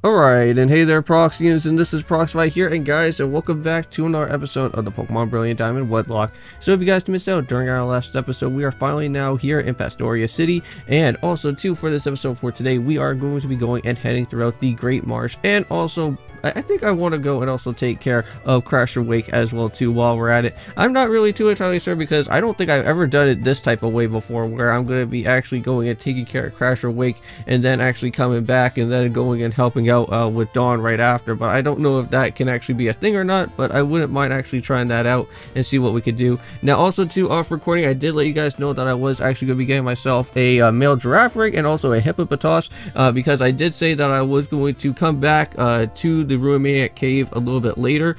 Alright, and hey there Proxyians, and this is Proxify here, and guys, and welcome back to another episode of the Pokemon Brilliant Diamond Wedlocke. So if you guys missed out during our last episode, we are finally now here in Pastoria City, and also too, for this episode for today, we are going to be going and heading throughout the Great Marsh, and also I think I want to go and also take care of Crasher Wake as well too while we're at it. I'm not really too entirely sure because I don't think I've ever done it this type of way before, where I'm going to be actually going and taking care of Crasher Wake and then actually coming back and then going and helping out with Dawn right after. But I don't know if that can actually be a thing or not, but I wouldn't mind actually trying that out and see what we could do. Now also too, off recording, I did let you guys know that I was actually going to be getting myself a male giraffe ring and also a hippopotas because I did say that I was going to come back to the Ruin Maniac Cave a little bit later.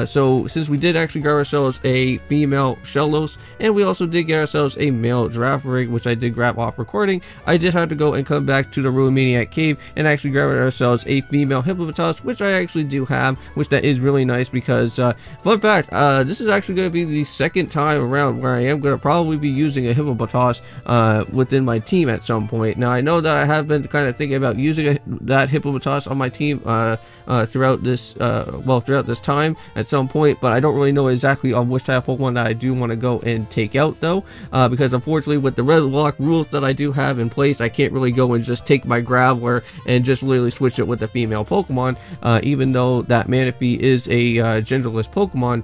So since we did actually grab ourselves a female Shellos and we also did get ourselves a male giraffe ring, which I did grab off recording, I did have to go and come back to the Ruin Maniac Cave and actually grab ourselves a female hippopotas, which I actually do have, which that is really nice because fun fact, this is actually going to be the second time around where I am going to probably be using a hippopotas within my team at some point. Now I know that I have been kind of thinking about using that hippopotas on my team throughout this time at some point, but I don't really know exactly on which type of Pokemon that I do want to go and take out though, because unfortunately with the Wedlocke rules that I do have in place, I can't really go and just take my Graveler and just literally switch it with a female Pokemon, even though that Manaphy is a genderless Pokemon.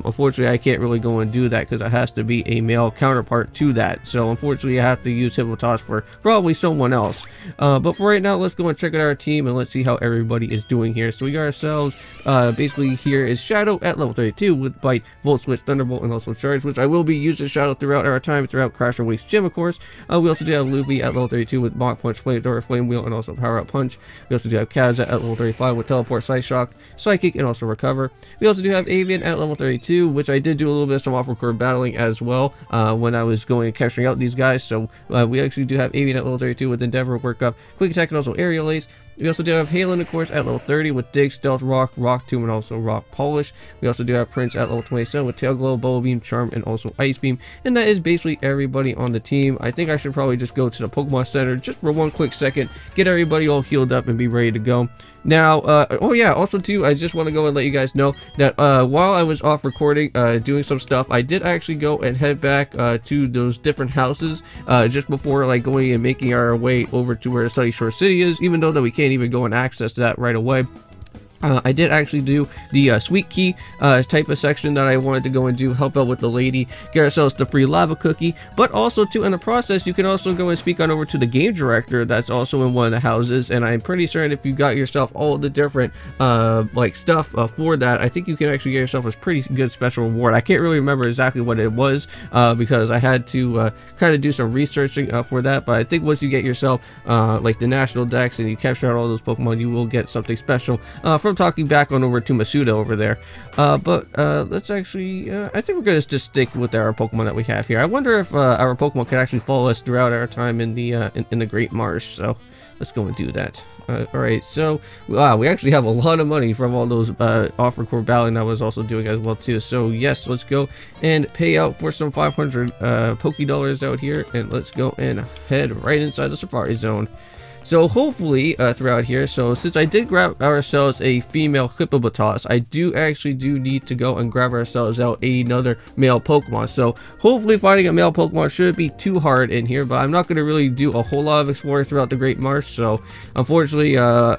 Unfortunately I can't really go and do that because it has to be a male counterpart to that, so unfortunately I have to use Hippopotas for probably someone else. But for right now, let's go and check out our team and let's see how everybody is doing here. So we got ourselves basically here is Shadow at level 32 with Bite, Volt Switch, Thunderbolt, and also Charge, which I will be using Shadow throughout our time throughout Crasher Wake's gym, of course. We also do have Luffy at level 32 with Mach Punch, Flamethrower, Flame Wheel, and also Power Up Punch. We also do have Kaz at level 35 with Teleport, Psy Shock, Psychic, and also Recover. We also do have Avian at level 32, which I did do a little bit of some off-record battling as well when I was going and capturing out these guys. So we actually do have Avian at level 32 with Endeavor, Work Up, Quick Attack, and also Aerial Ace. We also do have Halen, of course, at level 30 with Dig, Stealth, Rock, Rock Tomb, and also Rock Polish. We also do have Prince at level 27 with Tail Glow, Bubble Beam, Charm, and also Ice Beam. And that is basically everybody on the team. I think I should probably just go to the Pokemon Center just for one quick second, get everybody all healed up, and be ready to go. Now, oh yeah, also too, I just want to go and let you guys know that while I was off recording, doing some stuff, I did actually go and head back to those different houses just before like going and making our way over to where Sunny Shore City is, even though that we can't even go and access that right away. I did actually do the Sweet Key type of section that I wanted to go and do, help out with the lady, get ourselves the free lava cookie, but also too in the process you can also go and speak on over to the game director that's also in one of the houses, and I'm pretty certain if you got yourself all the different like stuff for that, I think you can actually get yourself a pretty good special reward. I can't really remember exactly what it was because I had to kind of do some researching for that, but I think once you get yourself like the national dex and you capture out all those Pokemon, you will get something special from talking back on over to Masuda over there. But let's actually I think we're gonna just stick with our Pokemon that we have here. I wonder if our Pokemon can actually follow us throughout our time in the Great Marsh, so let's go and do that. Alright, so wow, we actually have a lot of money from all those off-record battling I was also doing as well too. So yes, let's go and pay out for some 500 Poke Dollars out here, and let's go and head right inside the Safari Zone. So hopefully throughout here, so since I did grab ourselves a female Hippopotas, I do need to go and grab ourselves out another male Pokemon. So hopefully finding a male Pokemon shouldn't be too hard in here, but I'm not going to really do a whole lot of exploring throughout the Great Marsh. So unfortunately, well,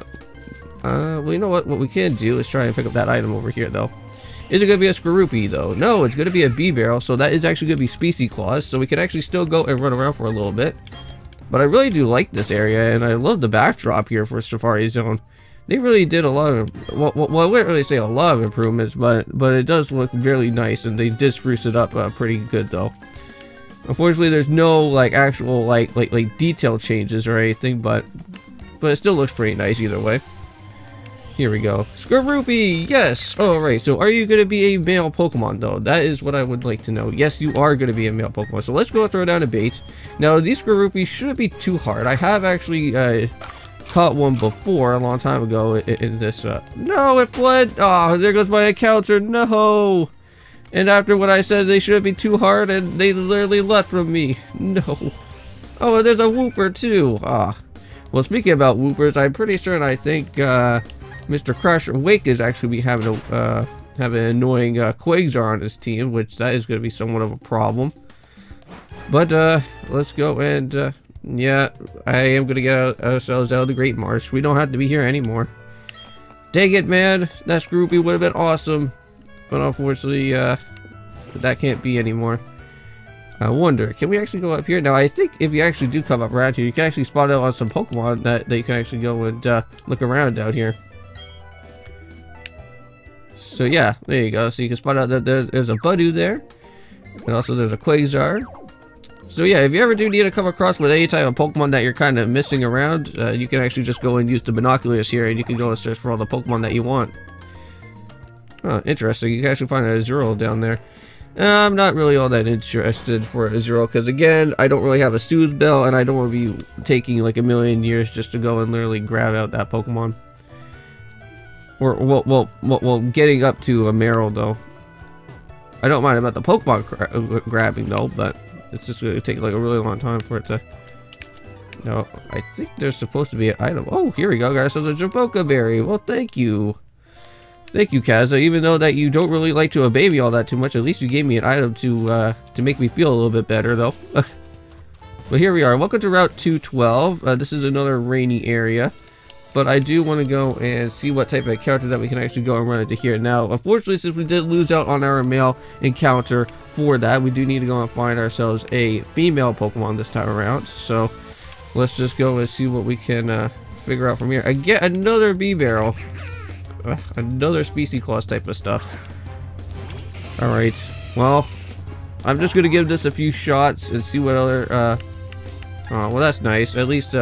you know what we can do is try and pick up that item over here though. Is it going to be a Skorupi though? No, it's going to be a B-Barrel, so that is actually going to be Species Claws, so we can actually still go and run around for a little bit. But I really do like this area, and I love the backdrop here for Safari Zone. They really did a lot of, well, I wouldn't really say a lot of improvements, but it does look really nice, and they did spruce it up pretty good though. Unfortunately, there's no like actual like detail changes or anything, but it still looks pretty nice either way. Here we go. Skorupi! Yes! Alright, so are you going to be a male Pokemon though? That is what I would like to know. Yes, you are going to be a male Pokemon. So let's go throw down a bait. Now, these Skorupi shouldn't be too hard. I have actually caught one before a long time ago in this. No, it fled! Oh, there goes my encounter. No! And after what I said, they shouldn't be too hard, and they literally left from me. No. Oh, and there's a Wooper too. Ah. Well, speaking about Whoopers, I'm pretty certain I think Mr. Crash Wake is actually having an annoying Quasar on his team, which that is going to be somewhat of a problem. But let's go and yeah, I am going to get ourselves out of the Great Marsh. We don't have to be here anymore. Dang it, man. That Scroopy would have been awesome. But unfortunately, that can't be anymore. I wonder, can we actually go up here? Now, I think if you actually do come up around here, you can actually spot out on some Pokemon that you can actually go and look around out here. So yeah, there you go. So you can spot out that there's a Budew there. And also there's a Quasar. So yeah, if you ever do need to come across with any type of Pokemon that you're kind of missing around, you can actually just go and use the binoculars here, and you can go and search for all the Pokemon that you want. Oh, interesting. You can actually find a Azurill down there. I'm not really all that interested for Azurill, because again, I don't really have a Soothe Bell, and I don't want to be taking like a million years just to go and literally grab out that Pokemon. Or, well, getting up to a Marill, though. I don't mind about the Pokemon grabbing, though, but it's just going to take like a really long time for it to... No, I think there's supposed to be an item. Oh, here we go, guys. So there's a Jaboca Berry. Well, thank you. Thank you, Kazza. Even though that you don't really like to obey me all that too much, at least you gave me an item to make me feel a little bit better, though. But here we are. Welcome to Route 212. This is another rainy area. But I do want to go and see what type of encounter that we can actually go and run into here. Now, unfortunately, since we did lose out on our male encounter for that, we do need to go and find ourselves a female Pokemon this time around. So, let's just go and see what we can figure out from here. Again, another Beedrill. Another Species Clause type of stuff. Alright, well, I'm just going to give this a few shots and see what other, oh, well, that's nice. At least,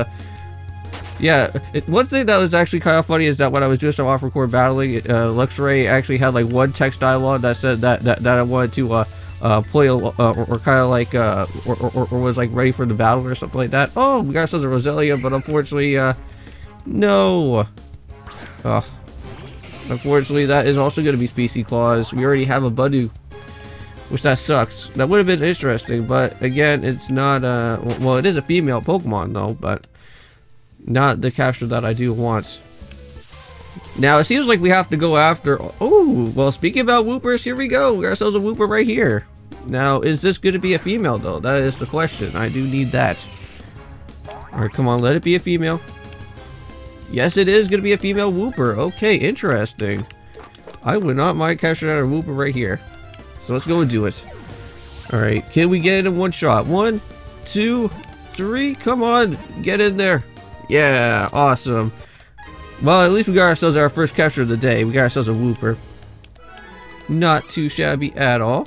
yeah, one thing that was actually kind of funny is that when I was doing some off-record battling, Luxray actually had like one text dialogue that said that I wanted to play or kind of like or was like ready for the battle or something like that. Oh, we got ourselves a Roselia, but unfortunately, no. Unfortunately, that is also going to be Species Clause. We already have a Budew, which that sucks. That would have been interesting, but again, it's not well, it is a female Pokemon though, but not the capture that I do want. Now, it seems like we have to go after... Oh, well, speaking about Whoopers, here we go. We got ourselves a Whooper right here. Now, is this going to be a female, though? That is the question. I do need that. Alright, come on, let it be a female. Yes, it is going to be a female Whooper. Okay, interesting. I would not mind capturing a Whooper right here. So let's go and do it. Alright, can we get it in one shot? 1, 2, 3. Come on, get in there. Yeah, awesome. Well, at least we got ourselves our first capture of the day. We got ourselves a Whooper. Not too shabby at all.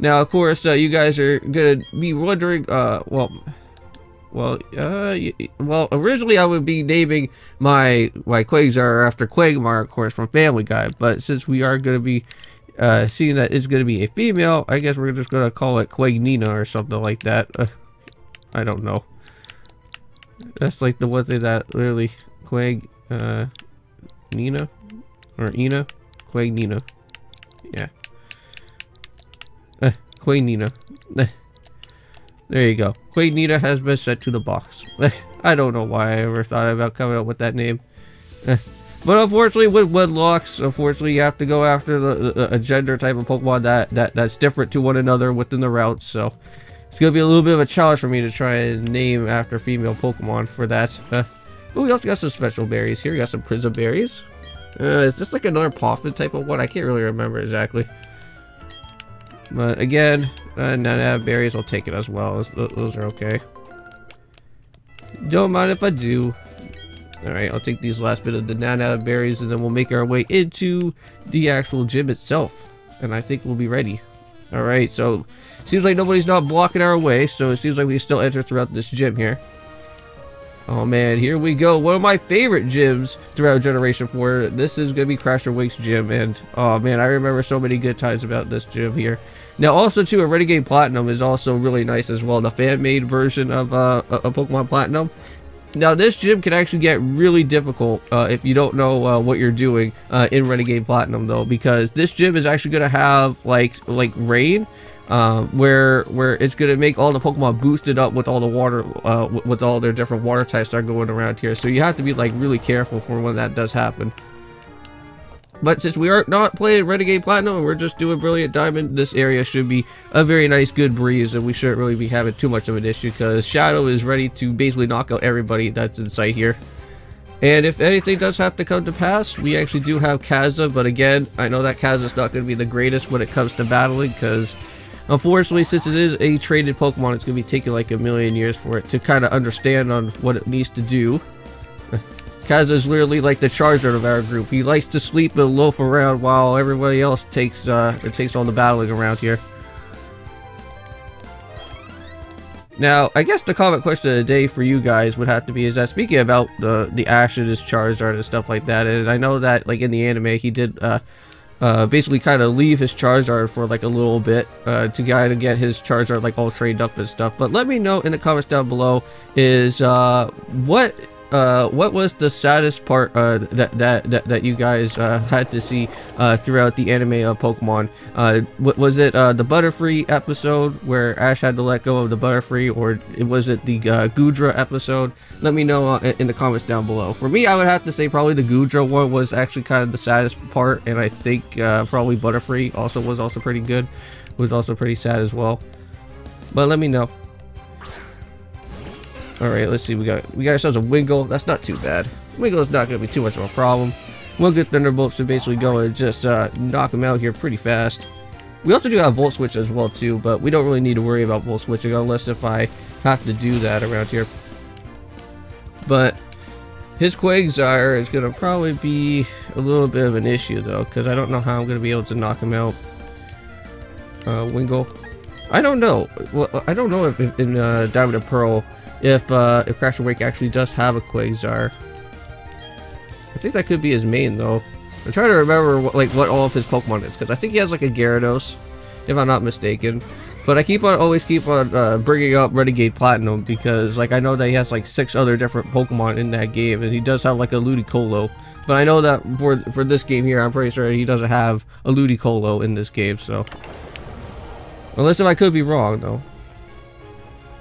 Now, of course, you guys are gonna be wondering, well, originally I would be naming my Quasar after Quagmire, of course, from Family Guy. But since we are gonna be seeing that it's gonna be a female, I guess we're just gonna call it Quagnina or something like that. I don't know. That's like the one thing that literally Nina or Ina, Quagnina, yeah, Quagnina. There you go. Quagnina has been sent to the box. I don't know why I ever thought about coming up with that name, but unfortunately, with Wedlocks, unfortunately, you have to go after a gender type of Pokemon that's different to one another within the route. So it's gonna be a little bit of a challenge for me to try and name after female Pokemon for that. Oh, we also got some special berries here. We got some Prism berries. Is this like another Poffin type of one? I can't really remember exactly. But again, Nana berries, I'll take it as well. Those are okay. Don't mind if I do. Alright, I'll take these last bit of the Nana berries, and then we'll make our way into the actual gym itself. And I think we'll be ready. Alright, so seems like nobody's not blocking our way, so it seems like we can still enter throughout this gym here. Oh man, here we go. One of my favorite gyms throughout Generation 4. This is going to be Crasher Wake's gym, and oh man, I remember so many good times about this gym here. Now also too, a Renegade Platinum is also really nice as well. The fan-made version of a Pokemon Platinum. Now this gym can actually get really difficult if you don't know what you're doing in Renegade Platinum though, because this gym is actually going to have like rain where it's gonna make all the Pokemon boosted up with all the water, with all their different water types that are going around here. So you have to be like really careful for when that does happen. But since we are not playing Renegade Platinum and we're just doing Brilliant Diamond, this area should be a very nice, good breeze, and we shouldn't really be having too much of an issue because Shadow is ready to basically knock out everybody that's in sight here. And if anything does have to come to pass, we actually do have Kaza, but again, I know that Kaza's not going to be the greatest when it comes to battling because unfortunately, since it is a traded Pokemon, it's going to be taking like a million years for it to kind of understand on what it needs to do. Kaza is literally like the Charizard of our group. He likes to sleep and loaf around while everybody else takes all the battling around here. Now, I guess the comment question of the day for you guys would have to be is that speaking about the Ash and his Charizard and stuff like that, and I know that like in the anime he did basically kind of leave his Charizard for like a little bit to kind of get his Charizard like all trained up and stuff. But let me know in the comments down below is what was the saddest part that you guys had to see throughout the anime of Pokemon? Was it the Butterfree episode where Ash had to let go of the Butterfree, or was it the Goodra episode? Let me know in the comments down below. For me, I would have to say probably the Goodra one was actually kind of the saddest part, and I think probably Butterfree was also pretty good. Was also pretty sad as well. But let me know. Alright, let's see, we got ourselves a Wingull. That's not too bad. Wingull is not going to be too much of a problem. We'll get Thunderbolts to basically go and just knock him out here pretty fast. We also do have Volt Switch as well too, but we don't really need to worry about Volt Switching unless if I have to do that around here. But his Quagsire is going to probably be a little bit of an issue though, because I don't know how I'm going to be able to knock him out. Wingull. I don't know. Well, I don't know if in Diamond and Pearl if Crash and Wake actually does have a Quagsire. I think that could be his main though. I'm trying to remember what all of his Pokemon is, because I think he has like a Gyarados, if I'm not mistaken. But I always keep on bringing up Renegade Platinum because like I know that he has like 6 other different Pokemon in that game, and he does have like a Ludicolo. But I know that for this game here, I'm pretty sure he doesn't have a Ludicolo in this game. So unless if I could be wrong though.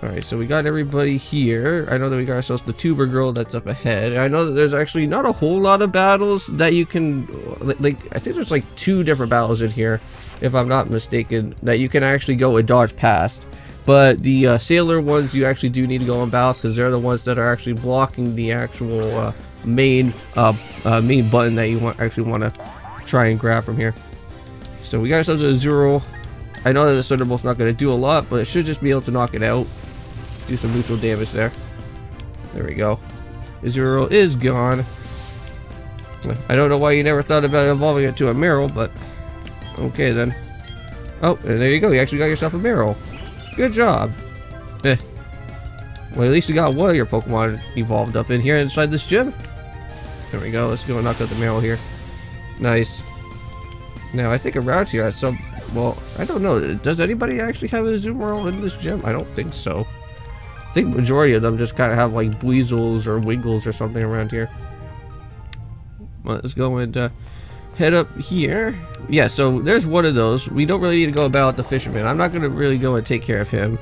Alright, so we got everybody here. I know that we got ourselves the Tuber Girl that's up ahead. I know that there's actually not a whole lot of battles that you can, like, I think there's like 2 different battles in here, if I'm not mistaken, that you can actually go and dodge past. But the Sailor ones, you actually do need to go and battle, because they're the ones that are actually blocking the actual main button that you actually want to try and grab from here. So we got ourselves a Azurill. I know that the Thunderbolt's not going to do a lot, but it should just be able to knock it out. Do some neutral damage there. There we go. Azurill is gone. I don't know why you never thought about evolving it to a Meryl, but okay then. Oh, and there you go. You actually got yourself a Meryl. Good job. Well, at least you got one of your Pokemon evolved up in here inside this gym. There we go. Let's go and knock out the Meryl here. Nice. Now, I think around here at some... Well, I don't know. Does anybody actually have a Azumarill in this gym? I don't think so. I think majority of them just kind of have like Weasels or Wiggles or something around here. Well, let's go and head up here. Yeah, so there's one of those. We don't really need to go about the Fisherman. I'm not going to really go and take care of him,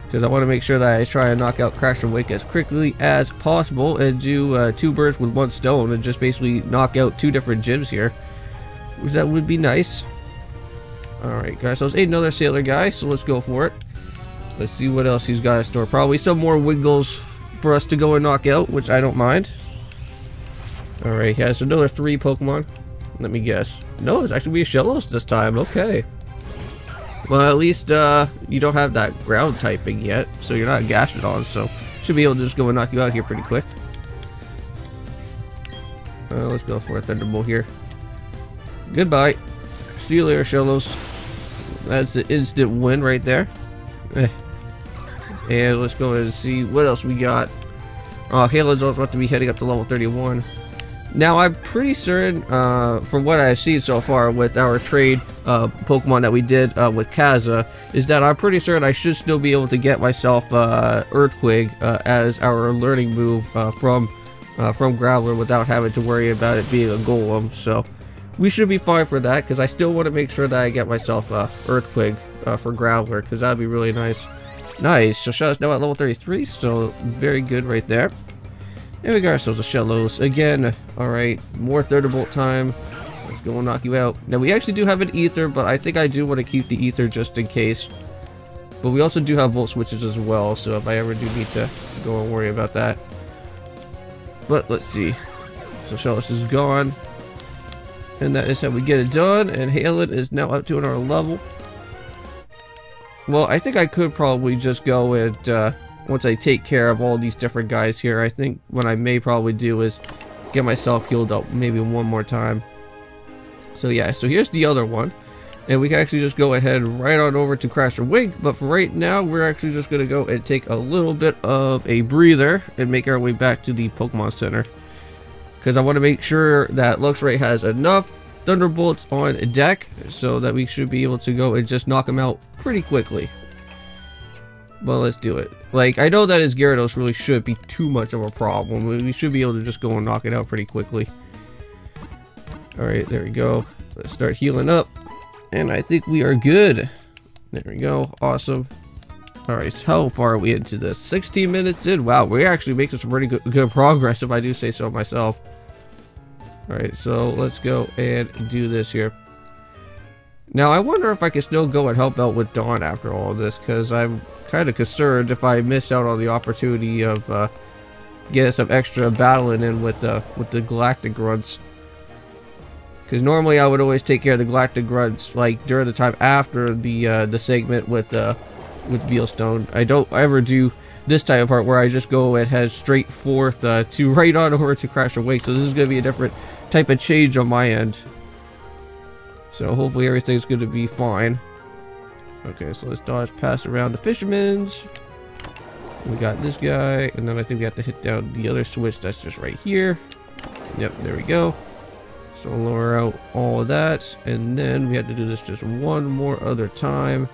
because I want to make sure that I try and knock out Crash and Wake as quickly as possible and do 2 birds with 1 stone and just basically knock out 2 different gyms here, which that would be nice. Alright guys, so it's another Sailor guy, so let's go for it. Let's see what else he's got in store. Probably some more Wiggles for us to go and knock out, which I don't mind. Alright, he has another 3 Pokemon. Let me guess. No, it's actually be a Shellos this time. Okay. Well, at least you don't have that ground typing yet, so you're not Gastrodon, so should be able to just go and knock you out here pretty quick. Let's go for a Thunderbolt here. Goodbye. See you later, Shellos. That's an instant win right there. And let's go and see what else we got. Halen's also about to be heading up to level 31. Now, I'm pretty certain, from what I've seen so far with our trade Pokemon that we did with Kaza, is that I'm pretty certain I should still be able to get myself Earthquake as our learning move from Graveler without having to worry about it being a Golem. So we should be fine for that, because I still want to make sure that I get myself Earthquake for Growler, because that'd be really nice. Nice. So Shadow's now at level 33, so very good right there. And we got ourselves a Shellos again. All right, more Thunderbolt time. Let's go and knock you out. Now we actually do have an Ether, but I think I do want to keep the Ether just in case. But we also do have Volt Switches as well, so if I ever do need to go and worry about that. But let's see. So Shellos is gone. And that is how we get it done. And Halen is now up to another level. Well, I think I could probably just go and, once I take care of all these different guys here, I think what I may probably do is get myself healed up maybe one more time. So yeah, so here's the other one. And we can actually just go ahead right on over to Crasher Wake. But for right now, we're actually just going to go and take a little bit of a breather and make our way back to the Pokemon Center. Because I want to make sure that Luxray has enough Thunderbolts on deck so that we should be able to go and just knock him out pretty quickly. Well, let's do it. Like, I know that his Gyarados really should be too much of a problem. We should be able to just go and knock it out pretty quickly. Alright, there we go. Let's start healing up. And I think we are good. There we go. Awesome. Alright, so how far are we into this? 16 minutes in? Wow, we're actually making some pretty good progress, if I do say so myself. Alright, so let's go and do this here. Now, I wonder if I can still go and help out with Dawn after all of this, because I'm kind of concerned if I miss out on the opportunity of getting some extra battling in with the Galactic Grunts. Because normally I would always take care of the Galactic Grunts like during the time after the segment with Beelstone. I don't ever do this type of part where I just go and head straight forth to right on over to Crasher Wake. So this is going to be a different type of change on my end. So hopefully everything's going to be fine. Okay, so let's dodge past around the Fisherman's. We got this guy, and then I think we have to hit down the other switch that's just right here. Yep, there we go. So lower out all of that, and then we have to do this just one more other time.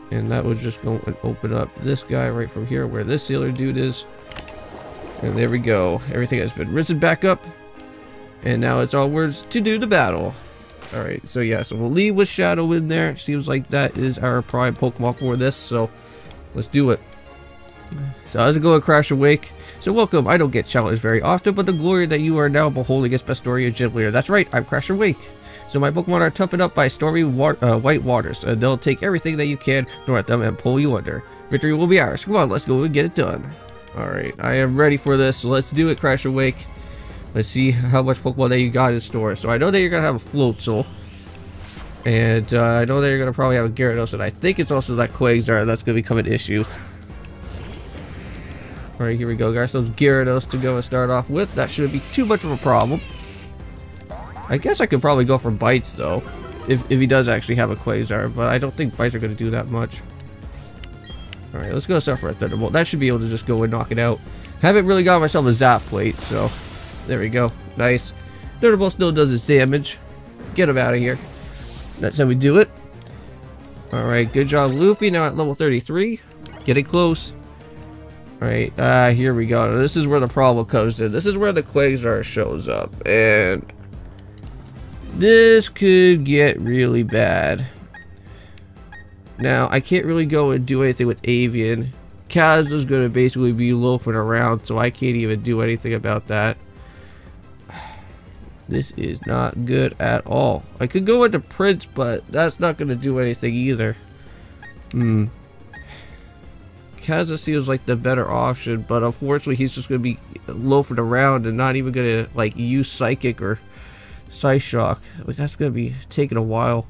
And that would just go and open up this guy right from here where this sealer dude is. And there we go. Everything has been risen back up. And now it's onwards to do the battle. Alright, so yeah, so we'll leave with Shadow in there. Seems like that is our prime Pokemon for this, so let's do it. So how's it going, Crasher Wake? So welcome. I don't get challenged very often, but the glory that you are now beholding is Pastoria Gym Leader. That's right, I'm Crasher Wake. So my Pokemon are toughened up by stormy white waters. They'll take everything that you can, throw at them, and pull you under. Victory will be ours. Come on, let's go and get it done. Alright, I am ready for this, so let's do it, Crasher Wake. Let's see how much Pokemon that you got in store. So I know that you're going to have a Floatzel. And I know that you're going to probably have a Gyarados, and I think it's also that Quagsire that's going to become an issue. Alright, here we go. Got ourselves Gyarados to go and start off with. That shouldn't be too much of a problem. I guess I could probably go for Bites, though. If he does actually have a Quasar, but I don't think Bites are going to do that much. Alright, let's go start for a Thunderbolt. That should be able to just go and knock it out. Haven't really got myself a Zap Plate, so there we go. Nice. Thunderbolt still does its damage. Get him out of here. That's how we do it. Alright, good job, Luffy. Now at level 33. Getting close. Alright, here we go. This is where the problem comes in. This is where the Quasar shows up. And this could get really bad. Now, I can't really go and do anything with Avian. Kaz is going to basically be loafing around, so I can't even do anything about that. This is not good at all. I could go into Prince, but that's not going to do anything either. Kaz seems like the better option, but unfortunately he's just going to be loafing around and not even going to like use Psychic or Psyshock. That's going to be taking a while.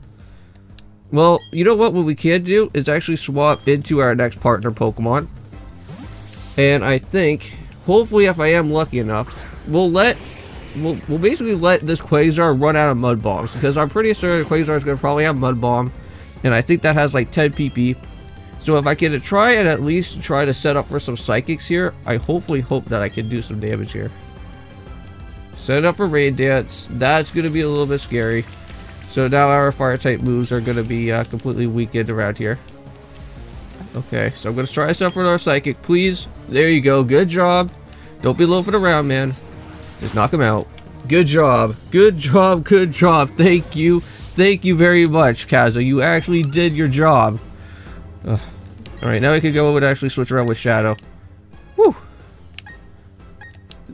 Well, you know what we can do is actually swap into our next partner Pokemon. And I think, hopefully if I am lucky enough, we'll basically let this Quasar run out of Mud Bombs. Because I'm pretty sure Quasar is going to probably have Mud Bomb. And I think that has like 10 PP. So if I can try and at least try to set up for some Psychics here, I hopefully hope that I can do some damage here. Set it up for Rain Dance. That's going to be a little bit scary. So now our fire type moves are going to be completely weakened around here. Okay, so I'm going to try this out for our Psychic, please. There you go. Good job. Don't be loafing around, man. Just knock him out. Good job. Good job. Good job. Thank you. Thank you very much, Kaza. You actually did your job. Alright, now we can go over and actually switch around with Shadow. Whew.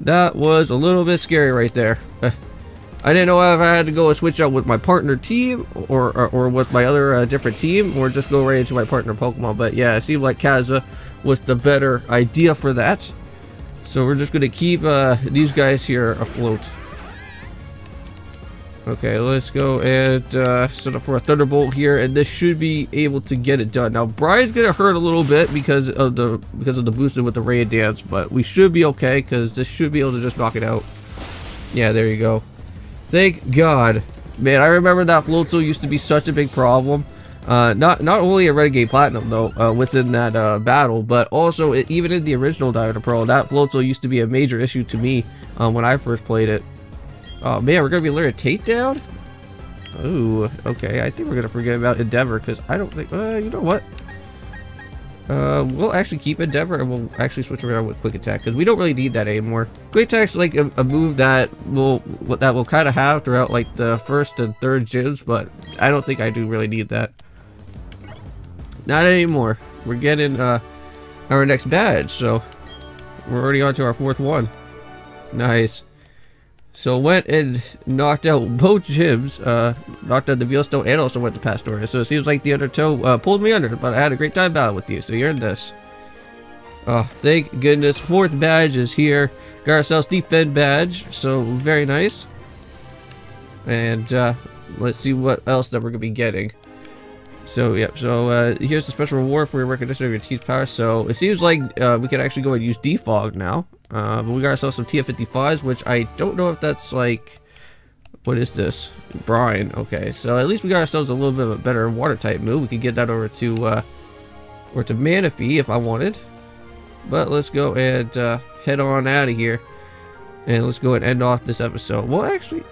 That was a little bit scary right there. I didn't know if I had to go and switch out with my partner team or with my other different team, or just go right into my partner Pokemon. But yeah, it seemed like Kaza was the better idea for that. So we're just going to keep these guys here afloat. Okay, let's go and set up for a Thunderbolt here, and this should be able to get it done. Now, Brian's gonna hurt a little bit because of the boosted with the Rain Dance, but we should be okay because this should be able to just knock it out. Yeah, there you go. Thank God, man. I remember that Floatzel used to be such a big problem. Not only at Renegade Platinum though, within that battle, but also even in the original Diamond and Pearl, that Floatzel used to be a major issue to me when I first played it. Oh man, we're gonna be learning Takedown? Ooh, okay. I think we're gonna forget about Endeavor because I don't think. You know what? We'll actually keep Endeavor and we'll actually switch around with Quick Attack because we don't really need that anymore. Quick Attack's like a move that we'll kind of have throughout like the first and third gyms, but I don't think I do really need that. Not anymore. We're getting our next badge, so we're already on to our 4th one. Nice. So went and knocked out both gyms, knocked out the Veilstone and also went to Pastoria. So it seems like the Undertow pulled me under, but I had a great time battling with you, so you're in this. Oh, thank goodness. 4th badge is here. Got ourselves Defend badge, so very nice. And let's see what else that we're going to be getting. So, yep, so here's the special reward for your recognition of your team's power. So it seems like we can actually go and use Defog now. But we got ourselves some TF55s, which I don't know if that's like, what is this? Brine. Okay, so at least we got ourselves a little bit of a better water type move. We could get that over to Manaphy if I wanted. But let's go and head on out of here, and let's go and end off this episode. Well, actually,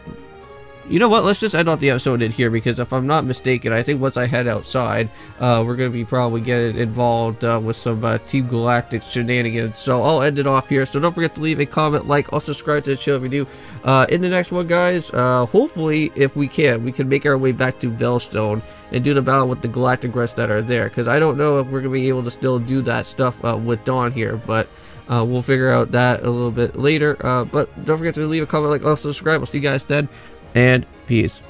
you know what? Let's just end off the episode in here because if I'm not mistaken, I think once I head outside, we're going to be probably getting involved with some Team Galactic shenanigans. So I'll end it off here. So don't forget to leave a comment, like, or subscribe to the channel if you do. In the next one, guys, hopefully, if we can make our way back to Veilstone and do the battle with the Galactic Rests that are there. Because I don't know if we're going to be able to still do that stuff with Dawn here, but we'll figure out that a little bit later. But don't forget to leave a comment, like, or subscribe. We'll see you guys then. And peace.